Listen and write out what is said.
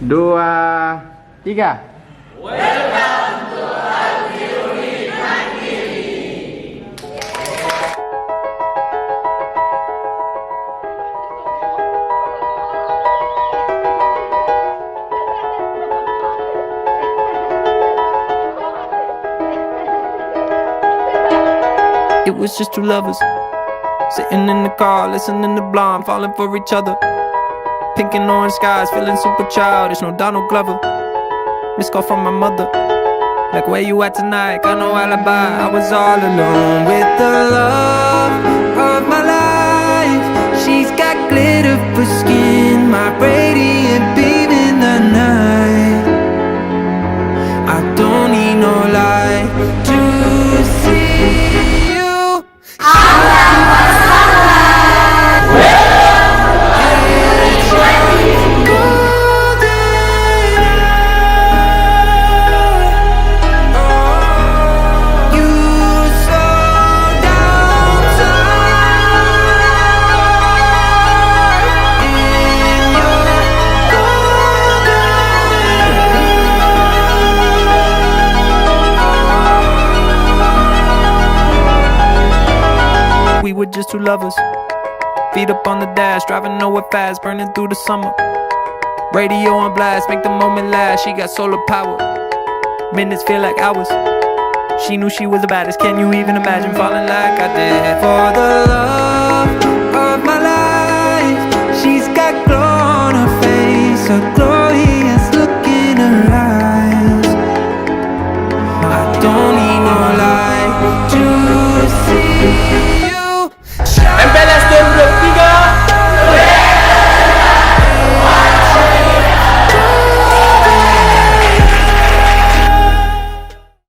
dua, tiga. Welcome to Al-Biruni Mandiri. It was just two lovers sitting in the car, listening to Blonde, falling for each other. Pink and orange skies, feeling super childish, no Donald Glover. Missed call from my mother, like where you at tonight, got no alibi. I was all alone with the love of my life. She's got glitter for skin, my radiant beam in the night. I don't need no light to see you. We were just two lovers, feet up on the dash, driving nowhere fast, burning through the summer. Radio on blast, make the moment last. She got solar power, minutes feel like hours. She knew she was the baddest, can you even imagine falling like I did? For the love